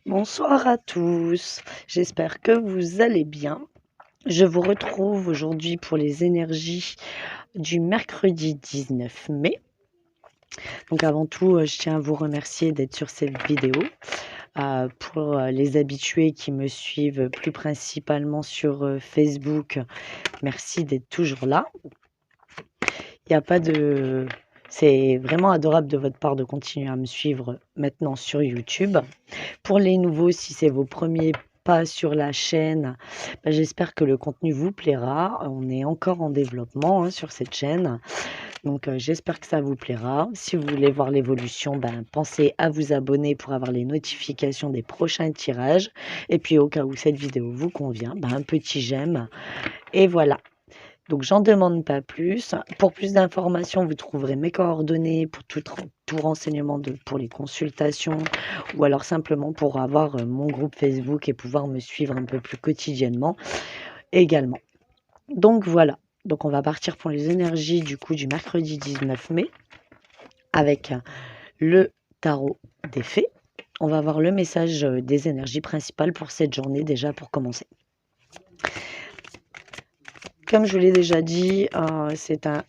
Bonsoir à tous, j'espère que vous allez bien. Je vous retrouve aujourd'hui pour les énergies du mercredi 19 mai. Donc avant tout, je tiens à vous remercier d'être sur cette vidéo. Pour les habitués qui me suivent plus principalement sur Facebook, merci d'être toujours là. Il y a pas de... C'est vraiment adorable de votre part de continuer à me suivre maintenant sur YouTube. Pour les nouveaux, si c'est vos premiers pas sur la chaîne, j'espère que le contenu vous plaira. On est encore en développement sur cette chaîne, donc j'espère que ça vous plaira. Si vous voulez voir l'évolution, pensez à vous abonner pour avoir les notifications des prochains tirages. Et puis au cas où cette vidéo vous convient, un petit j'aime. Et voilà. Donc, j'en demande pas plus. Pour plus d'informations, vous trouverez mes coordonnées pour tout renseignement pour les consultations ou alors simplement pour avoir mon groupe Facebook et pouvoir me suivre un peu plus quotidiennement également. Donc, voilà. Donc, on va partir pour les énergies du coup du mercredi 19 mai avec le tarot des fées. On va voir le message des énergies principales pour cette journée déjà pour commencer. Comme je vous l'ai déjà dit, c'est un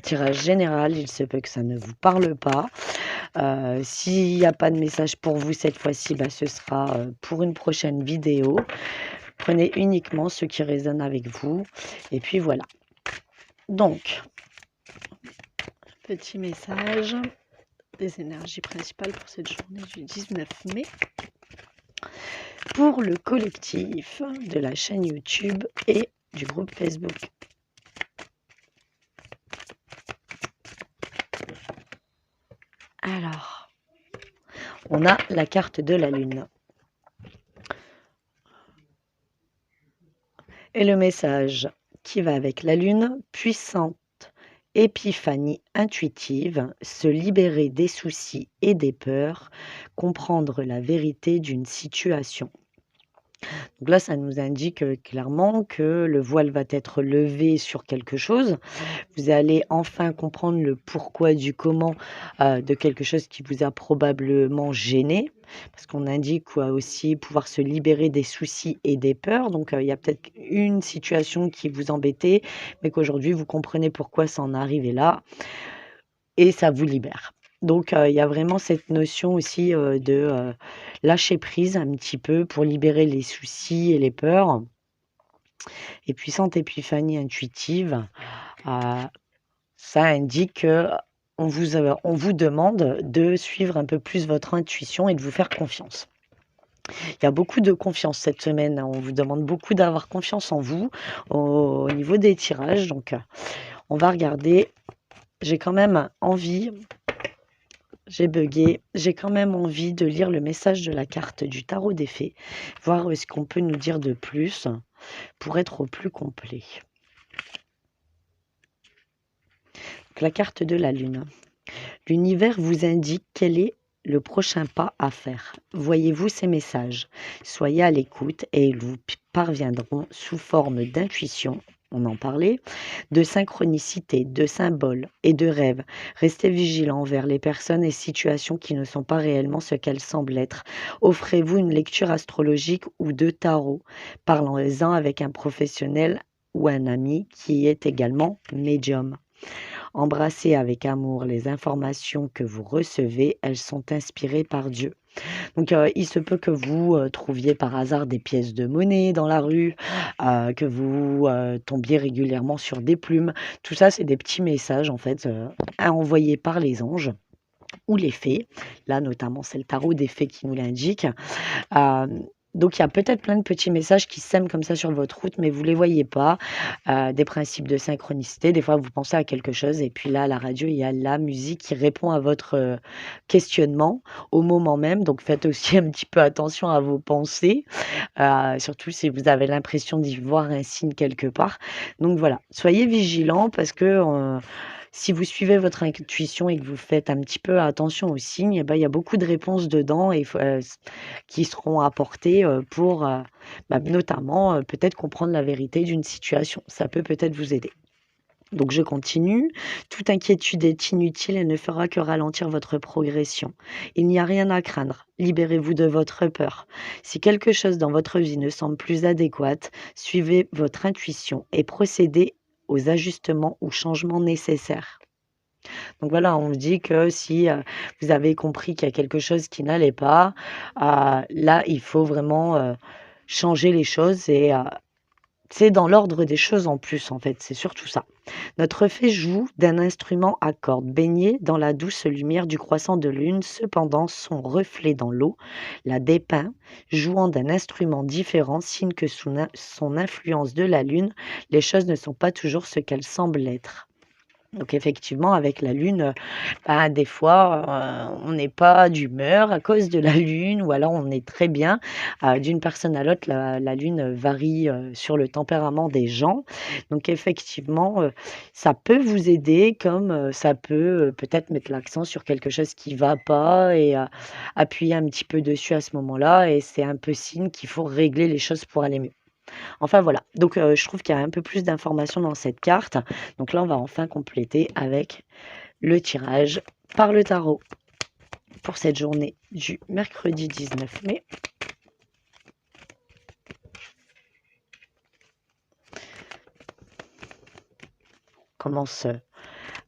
tirage général, il se peut que ça ne vous parle pas. S'il n'y a pas de message pour vous cette fois-ci, ce sera pour une prochaine vidéo. Prenez uniquement ce qui résonne avec vous. Et puis voilà. Donc, petit message des énergies principales pour cette journée du 19 mai. Pour le collectif de la chaîne YouTube et du groupe Facebook. Alors, on a la carte de la lune. Et le message qui va avec la lune, puissante épiphanie intuitive, se libérer des soucis et des peurs, comprendre la vérité d'une situation. Donc là, ça nous indique clairement que le voile va être levé sur quelque chose. Vous allez enfin comprendre le pourquoi du comment de quelque chose qui vous a probablement gêné. Parce qu'on indique aussi pouvoir se libérer des soucis et des peurs. Donc, il y a peut-être une situation qui vous embêtait, mais qu'aujourd'hui, vous comprenez pourquoi ça en est arrivé là. Et ça vous libère. Donc, il y a vraiment cette notion aussi de lâcher prise un petit peu pour libérer les soucis et les peurs. Et puissante épiphanie intuitive, ça indique qu'on vous demande de suivre un peu plus votre intuition et de vous faire confiance. Il y a beaucoup de confiance cette semaine. On vous demande beaucoup d'avoir confiance en vous au niveau des tirages. Donc, on va regarder. J'ai quand même envie... J'ai bugué. J'ai quand même envie de lire le message de la carte du tarot des fées, voir ce qu'on peut nous dire de plus pour être au plus complet. Donc, la carte de la lune. L'univers vous indique quel est le prochain pas à faire. Voyez-vous ces messages. Soyez à l'écoute et ils vous parviendront sous forme d'intuition. On en parlait, de synchronicité, de symboles et de rêves. Restez vigilants envers les personnes et situations qui ne sont pas réellement ce qu'elles semblent être. Offrez-vous une lecture astrologique ou de tarot. Parlons-en avec un professionnel ou un ami qui est également médium. Embrassez avec amour les informations que vous recevez, elles sont inspirées par Dieu. Donc, il se peut que vous trouviez par hasard des pièces de monnaie dans la rue, que vous tombiez régulièrement sur des plumes. Tout ça, c'est des petits messages, en fait, envoyés par les anges ou les fées. Là, notamment, c'est le tarot des fées qui nous l'indique. Donc, il y a peut-être plein de petits messages qui sèment comme ça sur votre route, mais vous ne les voyez pas. Des principes de synchronicité. Des fois, vous pensez à quelque chose et puis là, à la radio, il y a la musique qui répond à votre questionnement au moment même. Donc, faites aussi un petit peu attention à vos pensées, surtout si vous avez l'impression d'y voir un signe quelque part. Donc, voilà, soyez vigilants parce que si vous suivez votre intuition et que vous faites un petit peu attention aux signes, il y a beaucoup de réponses dedans et qui seront apportées pour notamment peut-être comprendre la vérité d'une situation. Ça peut peut-être vous aider. Donc je continue. Toute inquiétude est inutile et ne fera que ralentir votre progression. Il n'y a rien à craindre. Libérez-vous de votre peur. Si quelque chose dans votre vie ne semble plus adéquat, suivez votre intuition et procédez aux ajustements ou changements nécessaires. Donc voilà, on me dit que si vous avez compris qu'il y a quelque chose qui n'allait pas, là, il faut vraiment changer les choses et c'est dans l'ordre des choses en plus, en fait, c'est surtout ça. Notre fée joue d'un instrument à cordes, baigné dans la douce lumière du croissant de lune. Cependant, son reflet dans l'eau la dépeint, jouant d'un instrument différent, signe que sous son influence de la lune, les choses ne sont pas toujours ce qu'elles semblent être. Donc effectivement, avec la lune, des fois, on n'est pas d'humeur à cause de la lune ou alors on est très bien. D'une personne à l'autre, la lune varie, sur le tempérament des gens. Donc effectivement, ça peut vous aider comme, ça peut, peut-être mettre l'accent sur quelque chose qui va pas et appuyer un petit peu dessus à ce moment-là et c'est un peu signe qu'il faut régler les choses pour aller mieux. Enfin voilà, donc je trouve qu'il y a un peu plus d'informations dans cette carte. Donc là, on va enfin compléter avec le tirage par le tarot pour cette journée du mercredi 19 mai. On commence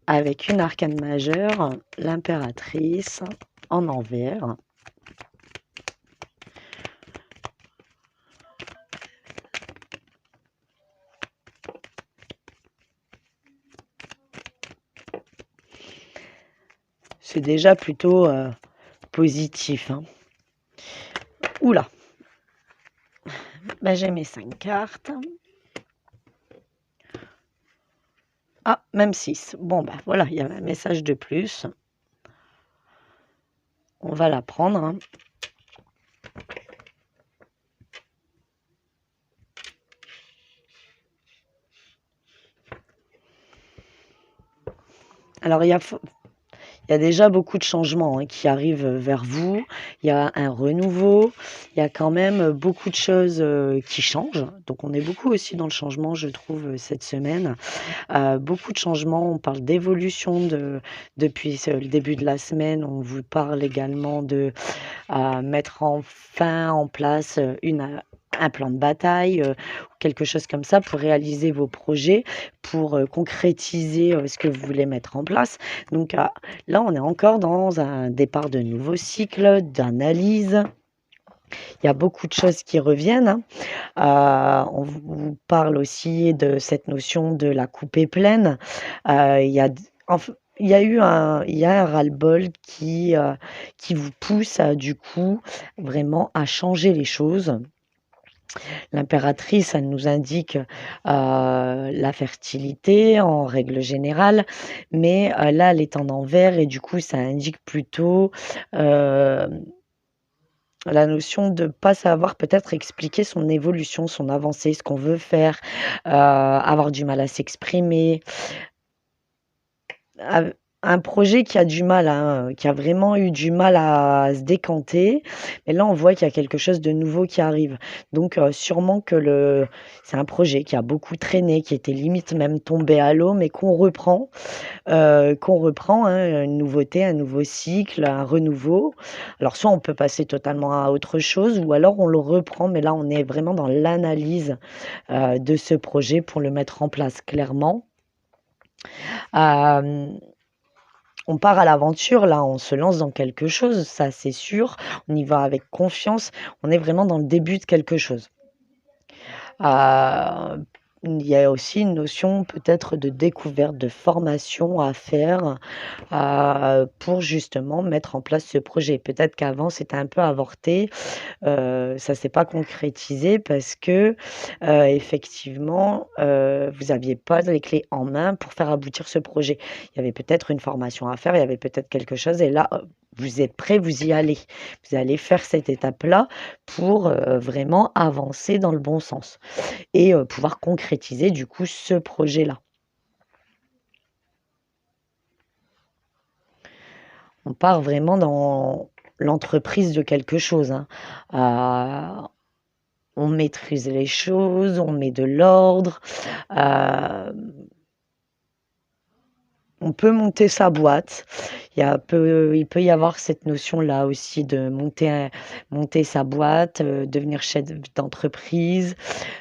avec une arcane majeure, l'impératrice en envers. C'est déjà plutôt positif. Hein. Oula, j'ai mes 5 cartes. Ah, même 6. Bon, voilà, il y a un message de plus. On va la prendre. Hein. Alors, il y a déjà beaucoup de changements qui arrivent vers vous. Il y a un renouveau. Il y a quand même beaucoup de choses qui changent. Donc, on est beaucoup aussi dans le changement, je trouve, cette semaine. Beaucoup de changements. On parle d'évolution depuis le début de la semaine. On vous parle également de mettre enfin en place un plan de bataille, quelque chose comme ça pour réaliser vos projets, pour concrétiser ce que vous voulez mettre en place. Donc là, on est encore dans un départ de nouveau cycle, d'analyse. Il y a beaucoup de choses qui reviennent. Hein. On vous parle aussi de cette notion de la coupée pleine. Il y a un ras-le-bol qui vous pousse du coup vraiment à changer les choses. L'impératrice, elle nous indique la fertilité en règle générale, mais là, elle est en envers et du coup, ça indique plutôt la notion de ne pas savoir peut-être expliquer son évolution, son avancée, ce qu'on veut faire, avoir du mal à s'exprimer. Un projet qui a du mal, hein, qui a vraiment eu du mal à se décanter. Mais là, on voit qu'il y a quelque chose de nouveau qui arrive. Donc, sûrement que c'est un projet qui a beaucoup traîné, qui était limite même tombé à l'eau, mais qu'on reprend, hein, une nouveauté, un nouveau cycle, un renouveau. Alors, soit on peut passer totalement à autre chose, ou alors on le reprend, mais là, on est vraiment dans l'analyse de ce projet pour le mettre en place clairement. On part à l'aventure, là, on se lance dans quelque chose, ça c'est sûr. On y va avec confiance, on est vraiment dans le début de quelque chose. Il y a aussi une notion peut-être de découverte, de formation à faire pour justement mettre en place ce projet. Peut-être qu'avant c'était un peu avorté, ça s'est pas concrétisé parce que effectivement vous n'aviez pas les clés en main pour faire aboutir ce projet. Il y avait peut-être une formation à faire, il y avait peut-être quelque chose et là vous êtes prêts, vous y allez. Vous allez faire cette étape-là pour vraiment avancer dans le bon sens et pouvoir concrétiser du coup ce projet-là. On part vraiment dans l'entreprise de quelque chose. Hein. On maîtrise les choses, on met de l'ordre. On peut monter sa boîte. Il peut y avoir cette notion-là aussi de monter sa boîte, devenir chef d'entreprise,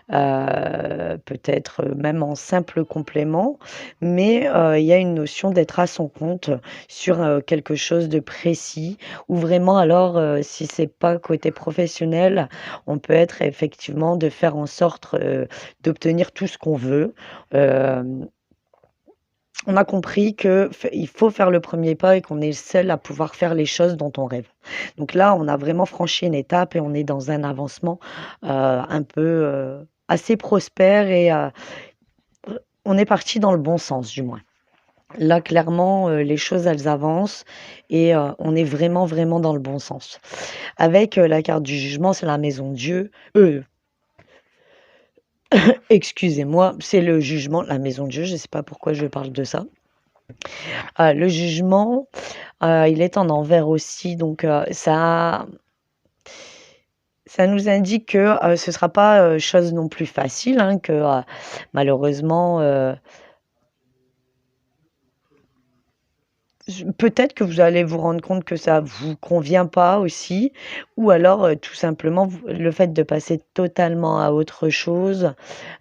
peut-être même en simple complément. Mais il y a une notion d'être à son compte sur quelque chose de précis, ou vraiment alors, si c'est pas côté professionnel, on peut être effectivement de faire en sorte d'obtenir tout ce qu'on veut. Euh, on a compris que il faut faire le premier pas et qu'on est le seul à pouvoir faire les choses dont on rêve. Donc là, on a vraiment franchi une étape et on est dans un avancement un peu assez prospère et on est parti dans le bon sens, du moins. Là, clairement, les choses, elles avancent et on est vraiment, vraiment dans le bon sens. Avec la carte du jugement, c'est la maison de Dieu. Excusez-moi, c'est le jugement, la maison de Dieu. Je ne sais pas pourquoi je parle de ça. Le jugement, il est en envers aussi, donc ça nous indique que ce ne sera pas chose non plus facile, hein, que malheureusement, peut-être que vous allez vous rendre compte que ça vous convient pas aussi, ou alors tout simplement le fait de passer totalement à autre chose,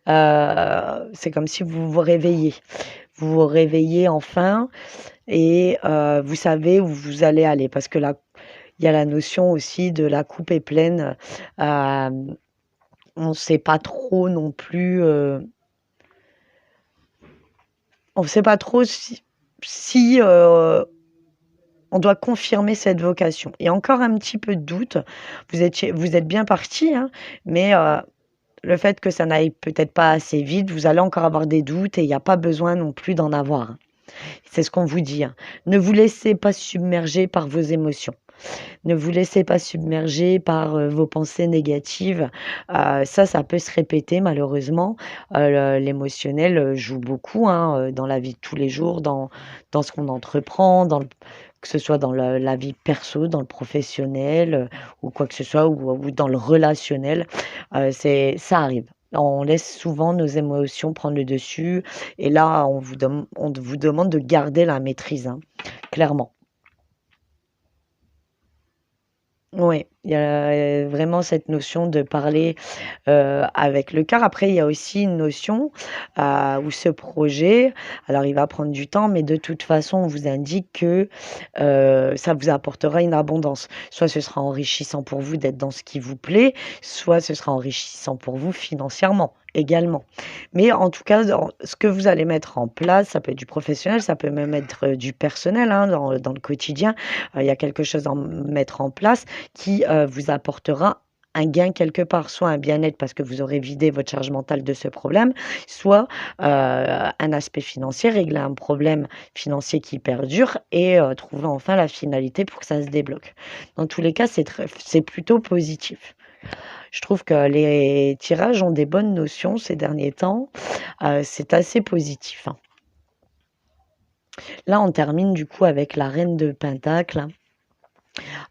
c'est comme si vous vous réveillez. Vous vous réveillez enfin et vous savez où vous allez aller, parce que là, il y a la notion aussi de la coupe est pleine. On ne sait pas trop non plus. On ne sait pas trop si on doit confirmer cette vocation. Il y a encore un petit peu de doute. Vous êtes bien parti, hein, mais le fait que ça n'aille peut-être pas assez vite, vous allez encore avoir des doutes et il n'y a pas besoin non plus d'en avoir. C'est ce qu'on vous dit, hein. Ne vous laissez pas submerger par vos émotions. Ne vous laissez pas submerger par vos pensées négatives. Ça peut se répéter malheureusement. L'émotionnel joue beaucoup, hein, dans la vie de tous les jours, dans ce qu'on entreprend, que ce soit dans la vie perso, dans le professionnel, ou quoi que ce soit, ou dans le relationnel. Ça arrive. On laisse souvent nos émotions prendre le dessus. Et là, on vous demande de garder la maîtrise, hein, clairement. Oui, il y a vraiment cette notion de parler avec le cœur. Après, il y a aussi une notion où ce projet, alors il va prendre du temps, mais de toute façon, on vous indique que ça vous apportera une abondance. Soit ce sera enrichissant pour vous d'être dans ce qui vous plaît, soit ce sera enrichissant pour vous financièrement également. Mais en tout cas, ce que vous allez mettre en place, ça peut être du professionnel, ça peut même être du personnel, hein, dans le quotidien. Il y a quelque chose à mettre en place qui vous apportera un gain quelque part, soit un bien-être parce que vous aurez vidé votre charge mentale de ce problème, soit un aspect financier, régler un problème financier qui perdure et trouver enfin la finalité pour que ça se débloque. Dans tous les cas, c'est plutôt positif. Je trouve que les tirages ont des bonnes notions ces derniers temps. C'est assez positif, hein. Là, on termine du coup avec la reine de Pentacle,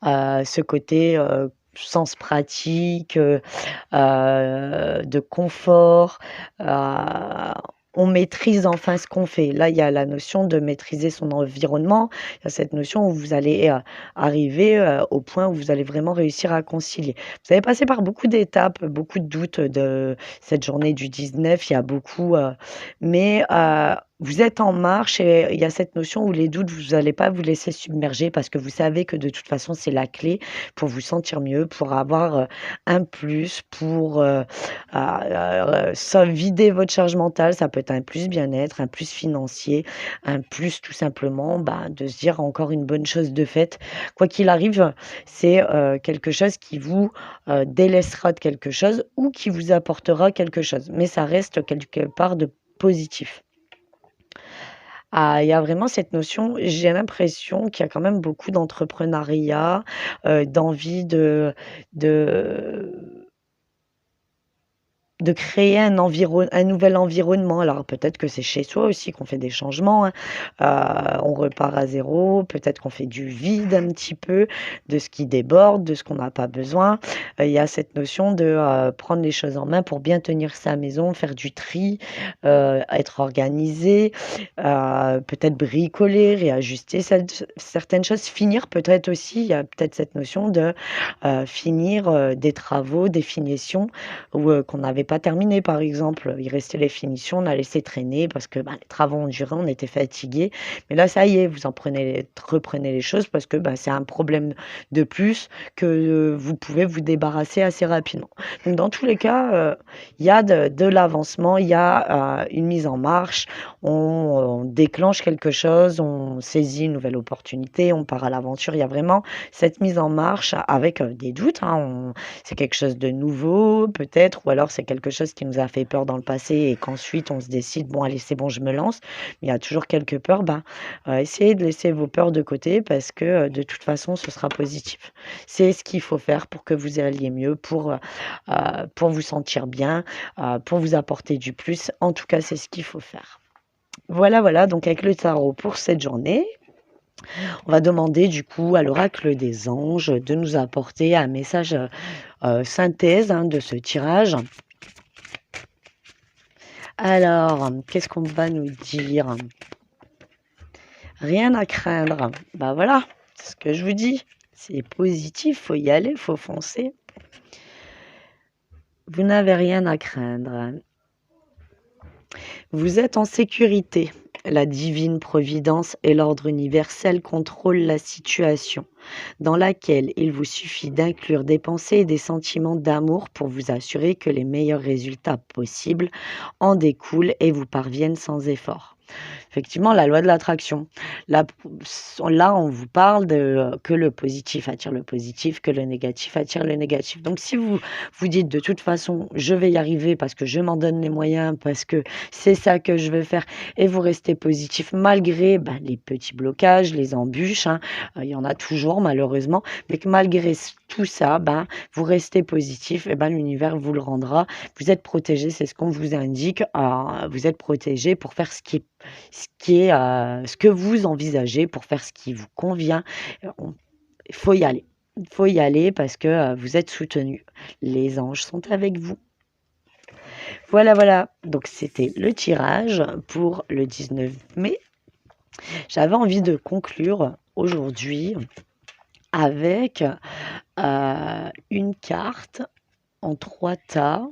ce côté sens pratique, de confort. On maîtrise enfin ce qu'on fait. Là, il y a la notion de maîtriser son environnement. Il y a cette notion où vous allez arriver au point où vous allez vraiment réussir à concilier. Vous avez passé par beaucoup d'étapes, beaucoup de doutes de cette journée du 19. Il y a beaucoup, mais vous êtes en marche et il y a cette notion où les doutes, vous n'allez pas vous laisser submerger parce que vous savez que de toute façon, c'est la clé pour vous sentir mieux, pour avoir un plus, pour ça, vider votre charge mentale. Ça peut être un plus bien-être, un plus financier, un plus tout simplement de se dire encore une bonne chose de faite. Quoi qu'il arrive, c'est quelque chose qui vous délaissera de quelque chose ou qui vous apportera quelque chose. Mais ça reste quelque part de positif. Il y a vraiment cette notion, j'ai l'impression qu'il y a quand même beaucoup d'entrepreneuriat, d'envie de de créer un nouvel environnement. Alors peut-être que c'est chez soi aussi qu'on fait des changements, hein. On repart à zéro, peut-être qu'on fait du vide un petit peu, de ce qui déborde, de ce qu'on n'a pas besoin. Il y a cette notion de prendre les choses en main pour bien tenir sa maison, faire du tri, être organisé, peut-être bricoler, réajuster certaines choses, finir peut-être aussi, il y a peut-être cette notion de finir des travaux, des finitions ou qu'on n'avait pas terminé, par exemple. Il restait les finitions, on a laissé traîner parce que les travaux ont duré, on était fatigués. Mais là, ça y est, vous reprenez les choses parce que c'est un problème de plus que vous pouvez vous débarrasser assez rapidement. Donc, dans tous les cas, il y a de l'avancement, il y a une mise en marche, on déclenche quelque chose, on saisit une nouvelle opportunité, on part à l'aventure. Il y a vraiment cette mise en marche avec des doutes, hein. C'est quelque chose de nouveau, peut-être, ou alors c'est quelque chose qui nous a fait peur dans le passé et qu'ensuite on se décide, bon, allez, c'est bon, je me lance. Mais il y a toujours quelques peurs. Essayez de laisser vos peurs de côté parce que de toute façon, ce sera positif. C'est ce qu'il faut faire pour que vous alliez mieux, pour vous sentir bien, pour vous apporter du plus. En tout cas, c'est ce qu'il faut faire. Voilà, voilà, donc avec le tarot pour cette journée, on va demander du coup à l'oracle des anges de nous apporter un message synthèse de ce tirage. Alors, qu'est-ce qu'on va nous dire? Rien à craindre. Voilà, c'est ce que je vous dis. C'est positif, faut y aller, faut foncer. Vous n'avez rien à craindre. Vous êtes en sécurité. La divine providence et l'ordre universel contrôlent la situation, dans laquelle il vous suffit d'inclure des pensées et des sentiments d'amour pour vous assurer que les meilleurs résultats possibles en découlent et vous parviennent sans effort. Effectivement, la loi de l'attraction. Là, on vous parle que le positif attire le positif, que le négatif attire le négatif. Donc, si vous vous dites de toute façon, je vais y arriver parce que je m'en donne les moyens, parce que c'est ça que je veux faire, et vous restez positif malgré les petits blocages, les embûches, hein, il y en a toujours malheureusement, mais que malgré tout ça, vous restez positif, et l'univers vous le rendra. Vous êtes protégé, c'est ce qu'on vous indique. Vous êtes protégé pour faire ce que vous envisagez, pour faire ce qui vous convient. Il faut y aller. Il faut y aller parce que vous êtes soutenu. Les anges sont avec vous. Voilà, voilà. Donc, c'était le tirage pour le 19 mai. J'avais envie de conclure aujourd'hui avec une carte en 3 tas.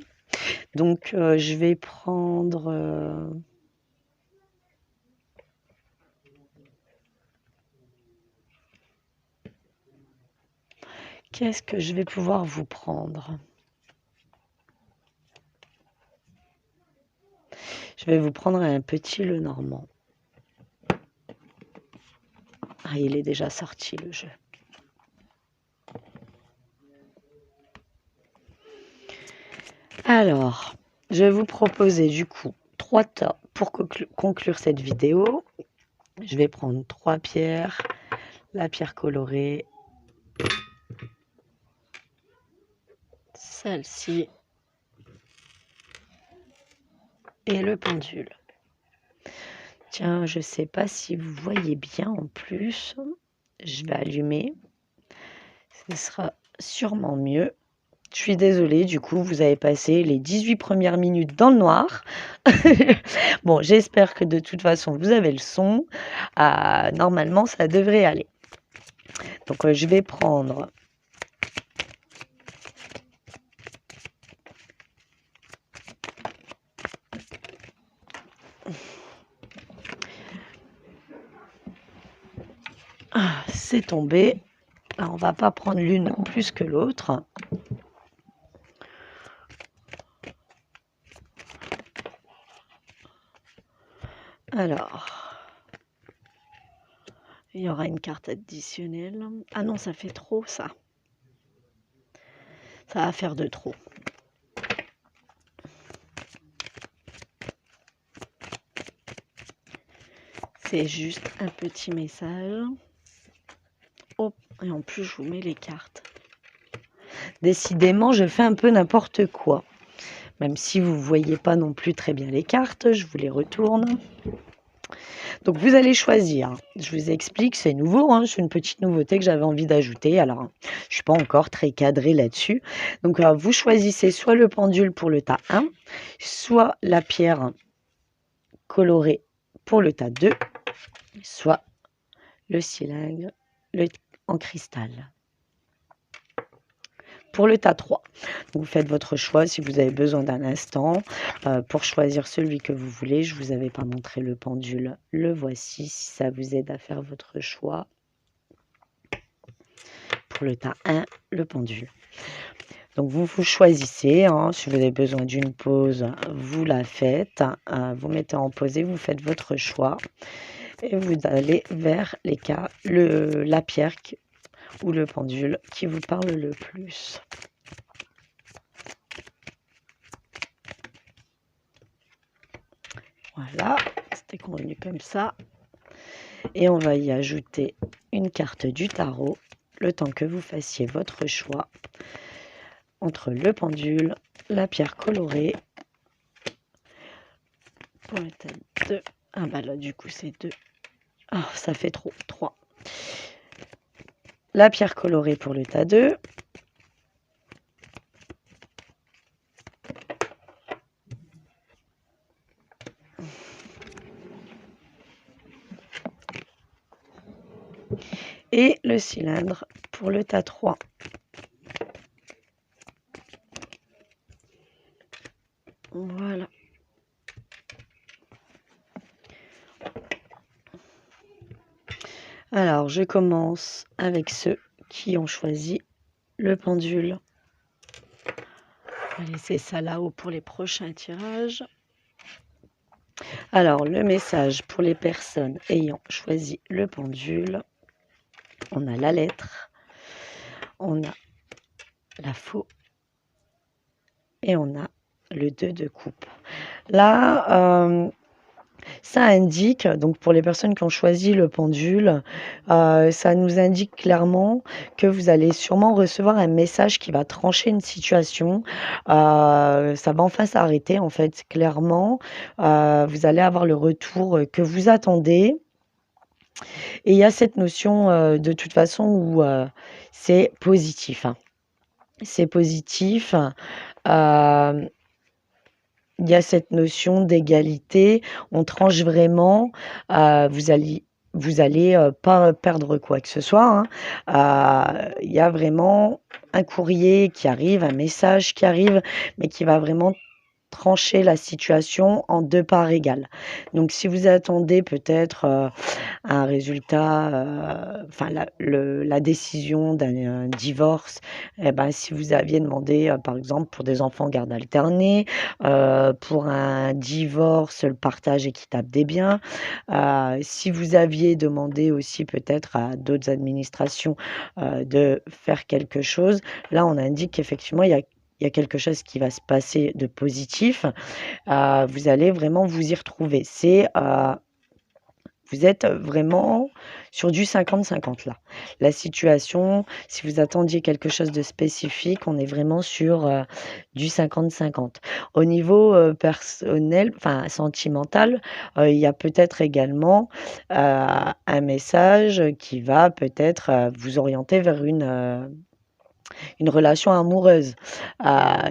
Donc, je vais prendre... Qu'est-ce que je vais pouvoir vous prendre? Je vais vous prendre un petit Lenormand. Ah, il est déjà sorti le jeu. Alors, je vais vous proposer du coup 3 tas pour conclure cette vidéo. Je vais prendre 3 pierres, la pierre colorée, celle-ci et le pendule. Tiens, je ne sais pas si vous voyez bien en plus. Je vais allumer. Ce sera sûrement mieux. Je suis désolée, du coup, vous avez passé les 18 premières minutes dans le noir. Bon, j'espère que de toute façon, vous avez le son. Normalement, ça devrait aller. Donc, je vais prendre... c'est tombé. Alors, on va pas prendre l'une plus que l'autre. Alors, il y aura une carte additionnelle. Ah non, ça fait trop, ça. Ça va faire de trop. C'est juste un petit message. Oh, et en plus, je vous mets les cartes. Décidément, je fais un peu n'importe quoi. même si vous ne voyez pas non plus très bien les cartes, je vous les retourne. Donc vous allez choisir, je vous explique, c'est nouveau, hein, c'est une petite nouveauté que j'avais envie d'ajouter, alors je ne suis pas encore très cadrée là-dessus. Donc vous choisissez soit le pendule pour le tas 1, soit la pierre colorée pour le tas 2, soit le cylindre en cristal pour le tas 3. Vous faites votre choix si vous avez besoin d'un instant pour choisir celui que vous voulez. Je ne vous avais pas montré le pendule, le voici si ça vous aide à faire votre choix. Pour le tas 1, le pendule. Donc vous choisissez, hein, si vous avez besoin d'une pause, vous la faites, vous mettez en pause et vous faites votre choix. Et vous allez vers la pierre ou le pendule qui vous parle le plus. Voilà, c'était convenu comme ça. Et on va y ajouter une carte du tarot, le temps que vous fassiez votre choix entre le pendule, la pierre colorée, pour le tas 2. Ah bah là du coup c'est 2. Ah, ça fait trop, 3. La pierre colorée pour le tas 2. Et le cylindre pour le tas 3. Voilà. Alors, je commence avec ceux qui ont choisi le pendule. On va laisser ça là-haut pour les prochains tirages. Alors, le message pour les personnes ayant choisi le pendule. On a la lettre, on a la faux et on a le 2 de coupe. Là, ça indique, donc pour les personnes qui ont choisi le pendule, ça nous indique clairement que vous allez sûrement recevoir un message qui va trancher une situation. Ça va enfin s'arrêter, en fait, clairement. Vous allez avoir le retour que vous attendez. Et il y a cette notion de toute façon où c'est positif. Hein. C'est positif. Il y a cette notion d'égalité, on tranche vraiment, vous allez pas perdre quoi que ce soit, hein. Il y a vraiment un courrier qui arrive, un message qui arrive, mais qui va vraiment trancher la situation en 2 parts égales. Donc si vous attendez peut-être un résultat, enfin la décision d'un divorce, eh ben, si vous aviez demandé par exemple pour des enfants garde alternée, pour un divorce, le partage équitable des biens, si vous aviez demandé aussi peut-être à d'autres administrations de faire quelque chose, là on indique qu'effectivement il y a quelque chose qui va se passer de positif, vous allez vraiment vous y retrouver. Vous êtes vraiment sur du 50-50 là. La situation, si vous attendiez quelque chose de spécifique, on est vraiment sur du 50-50. Au niveau personnel, enfin sentimental, il y a peut-être également un message qui va peut-être vous orienter vers une relation amoureuse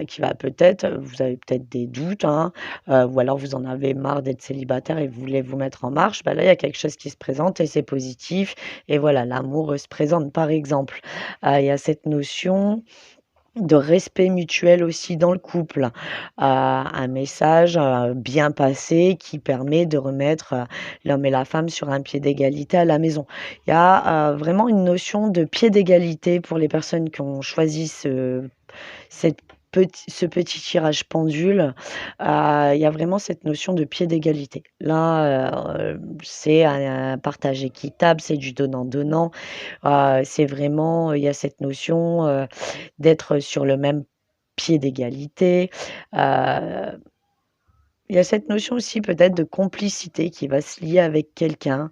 qui va peut-être, vous avez peut-être des doutes, hein, ou alors vous en avez marre d'être célibataire et vous voulez vous mettre en marche. Bah là, il y a quelque chose qui se présente et c'est positif. Et voilà, l'amour se présente par exemple. Il y a cette notion de respect mutuel aussi dans le couple. Un message bien passé qui permet de remettre l'homme et la femme sur un pied d'égalité à la maison. Il y a vraiment une notion de pied d'égalité pour les personnes qui ont choisi ce petit tirage pendule. Il y a vraiment cette notion de pied d'égalité. Là, c'est un partage équitable, c'est du donnant-donnant. C'est vraiment, il y a cette notion d'être sur le même pied d'égalité. Il Il y a cette notion aussi peut-être de complicité qui va se lier avec quelqu'un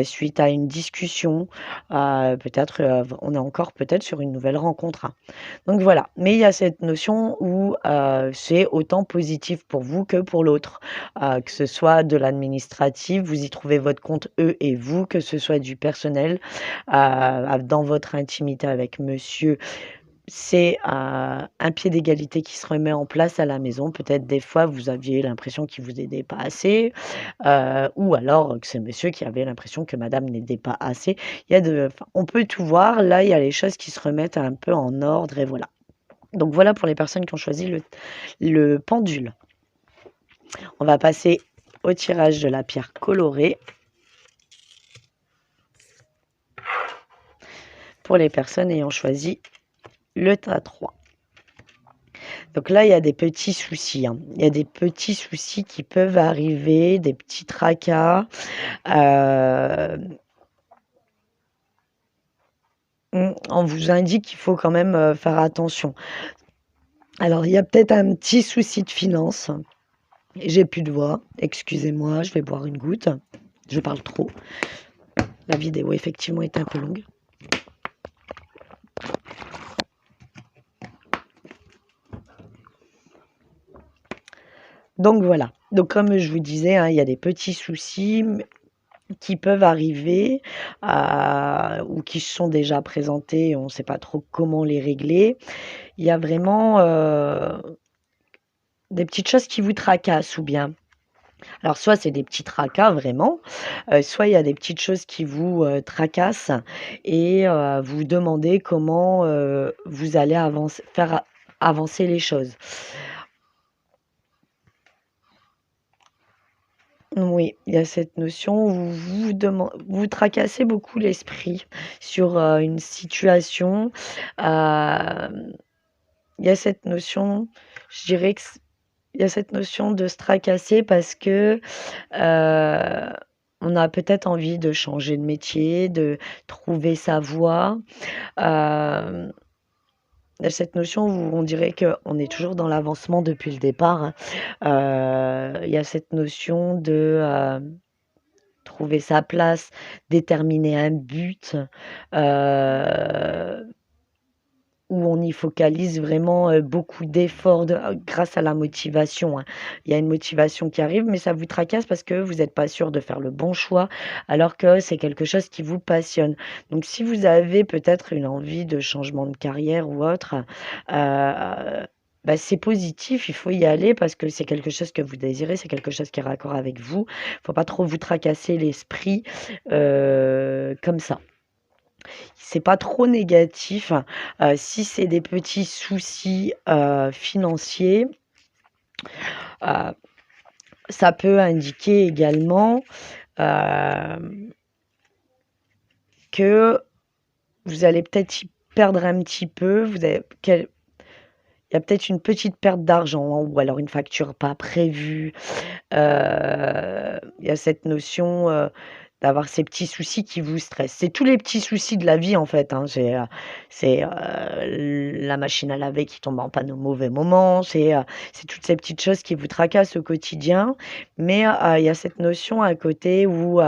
suite à une discussion. Peut-être on est encore peut-être sur une nouvelle rencontre, hein. Donc voilà, mais il y a cette notion où c'est autant positif pour vous que pour l'autre. Que ce soit de l'administratif, vous y trouvez votre compte eux et vous, que ce soit du personnel, dans votre intimité avec monsieur. C'est un pied d'égalité qui se remet en place à la maison. Peut-être des fois, vous aviez l'impression qu'il vous aidait pas assez, ou alors que c'est monsieur qui avait l'impression que madame n'aidait pas assez. Il y a enfin, on peut tout voir. Là, il y a les choses qui se remettent un peu en ordre et voilà. Donc voilà pour les personnes qui ont choisi le pendule. On va passer au tirage de la pierre colorée. Pour les personnes ayant choisi le tas 3. Donc là, il y a des petits soucis, hein. Il y a des petits soucis qui peuvent arriver, des petits tracas. On vous indique qu'il faut quand même faire attention. Alors, il y a peut-être un petit souci de finance. J'ai plus de voix, excusez-moi, je vais boire une goutte. Je parle trop. La vidéo, effectivement, est un peu longue. Donc voilà. Donc comme je vous disais, hein, il y a des petits soucis qui peuvent arriver ou qui se sont déjà présentés, on ne sait pas trop comment les régler. Il y a vraiment des petites choses qui vous tracassent ou bien. Alors soit c'est des petits tracas vraiment, soit il y a des petites choses qui vous tracassent et vous demandez comment vous allez faire avancer les choses. Oui, il y a cette notion où vous tracassez beaucoup l'esprit sur une situation. Il y a cette notion, je dirais que il y a cette notion de se tracasser parce que on a peut-être envie de changer de métier, de trouver sa voie. Il y a cette notion où on dirait qu'on est toujours dans l'avancement depuis le départ, hein. Il y a cette notion de trouver sa place, déterminer un but, où on y focalise vraiment beaucoup d'efforts grâce à la motivation, hein. Il y a une motivation qui arrive, mais ça vous tracasse parce que vous n'êtes pas sûr de faire le bon choix, alors que c'est quelque chose qui vous passionne. Donc si vous avez peut-être une envie de changement de carrière ou autre, bah, c'est positif, il faut y aller parce que c'est quelque chose que vous désirez, c'est quelque chose qui est raccord avec vous. Il ne faut pas trop vous tracasser l'esprit comme ça. C'est pas trop négatif, si c'est des petits soucis financiers, ça peut indiquer également que vous allez peut-être y perdre un petit peu. Il y a peut-être une petite perte d'argent, hein, ou alors une facture pas prévue. Il y a cette notion d'avoir ces petits soucis qui vous stressent. C'est tous les petits soucis de la vie en fait, hein. C'est la machine à laver qui tombe en panne au mauvais moment, c'est toutes ces petites choses qui vous tracassent au quotidien. Mais il y a cette notion à côté où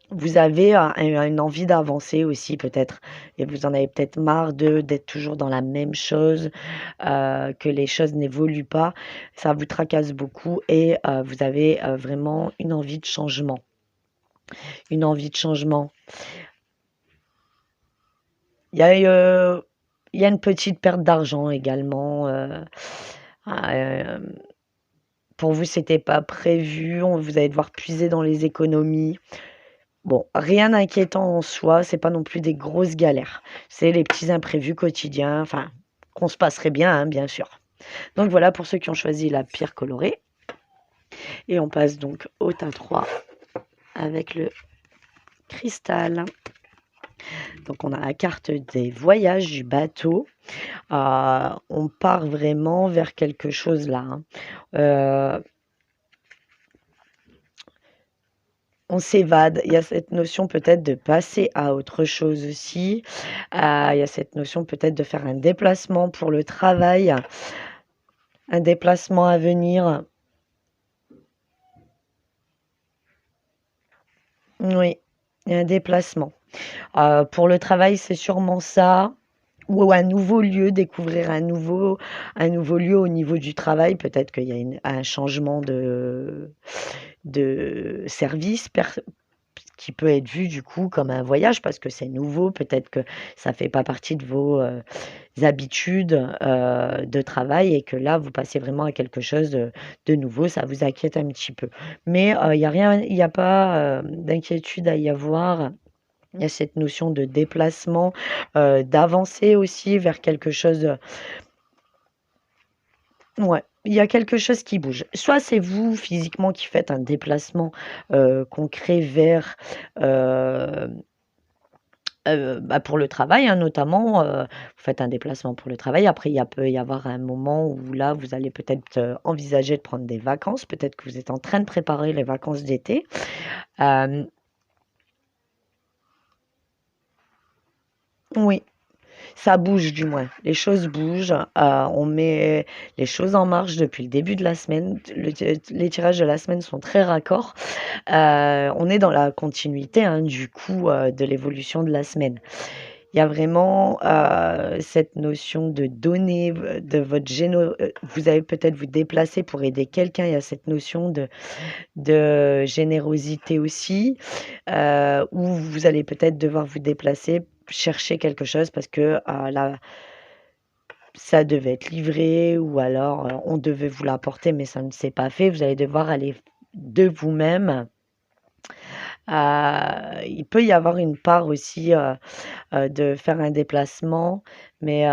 vous avez une envie d'avancer aussi peut-être et vous en avez peut-être marre d'être toujours dans la même chose, que les choses n'évoluent pas. Ça vous tracasse beaucoup et vous avez vraiment une envie de changement. Une envie de changement. Il y a, il y a une petite perte d'argent également. Pour vous, c'était pas prévu. Vous allez devoir puiser dans les économies. Bon, rien d'inquiétant en soi, c'est pas non plus des grosses galères. C'est les petits imprévus quotidiens, enfin, qu'on se passerait bien, hein, bien sûr. Donc voilà pour ceux qui ont choisi la pierre colorée. Et on passe donc au tas 3 avec le cristal. Donc on a la carte des voyages du bateau. On part vraiment vers quelque chose là, hein. On s'évade. Il y a cette notion peut-être de passer à autre chose aussi. Il y a cette notion peut-être de faire un déplacement pour le travail, un déplacement à venir. Oui, il y a un déplacement. Pour le travail, c'est sûrement ça. Ou un nouveau lieu, découvrir un nouveau lieu au niveau du travail. Peut-être qu'il y a un changement de service qui peut être vu du coup comme un voyage parce que c'est nouveau. Peut-être que ça fait pas partie de vos habitudes de travail et que là, vous passez vraiment à quelque chose de nouveau. Ça vous inquiète un petit peu. Mais il n'y a rien, il n'y a pas d'inquiétude à y avoir. Il y a cette notion de déplacement, d'avancer aussi vers quelque chose, ouais, il y a quelque chose qui bouge. Soit c'est vous physiquement qui faites un déplacement, concret vers, heu bah, pour le travail, hein, notamment, vous faites un déplacement pour le travail. Après, il peut y avoir un moment où là, vous allez peut-être, envisager de prendre des vacances. Peut-être que vous êtes en train de préparer les vacances d'été. Hem, oui. Ça bouge du moins, les choses bougent, on met les choses en marche depuis le début de la semaine. Les tirages de la semaine sont très raccords. On est dans la continuité, hein, du coup, de l'évolution de la semaine. Il y a vraiment, cette notion de donner, de votre vous allez peut-être vous déplacer pour aider quelqu'un. Il y a cette notion de générosité aussi, où vous allez peut-être devoir vous déplacer, chercher quelque chose parce que, là, ça devait être livré ou alors, on devait vous l'apporter mais ça ne s'est pas fait. Vous allez devoir aller de vous-même. Il peut y avoir une part aussi, de faire un déplacement, mais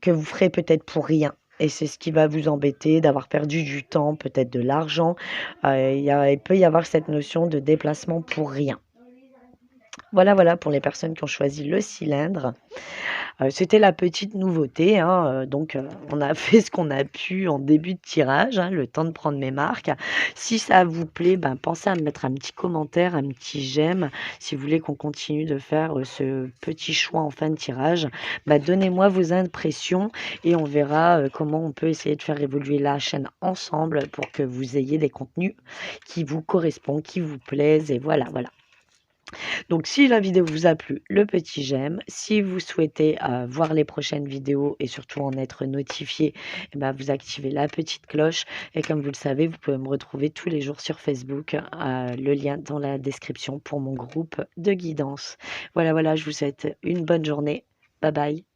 que vous ferez peut-être pour rien et c'est ce qui va vous embêter, d'avoir perdu du temps, peut-être de l'argent. Il peut y avoir cette notion de déplacement pour rien. Voilà, voilà pour les personnes qui ont choisi le cylindre. C'était la petite nouveauté, hein, donc on a fait ce qu'on a pu en début de tirage, hein, le temps de prendre mes marques. Si ça vous plaît, ben, pensez à me mettre un petit commentaire, un petit j'aime. Si vous voulez qu'on continue de faire, ce petit choix en fin de tirage, bah, donnez-moi vos impressions et on verra, comment on peut essayer de faire évoluer la chaîne ensemble pour que vous ayez des contenus qui vous correspondent, qui vous plaisent et voilà, voilà. Donc si la vidéo vous a plu, le petit j'aime. Si vous souhaitez voir les prochaines vidéos et surtout en être notifié, eh ben, vous activez la petite cloche. Et comme vous le savez, vous pouvez me retrouver tous les jours sur Facebook. Le lien dans la description pour mon groupe de guidance. Voilà, voilà, je vous souhaite une bonne journée. Bye bye.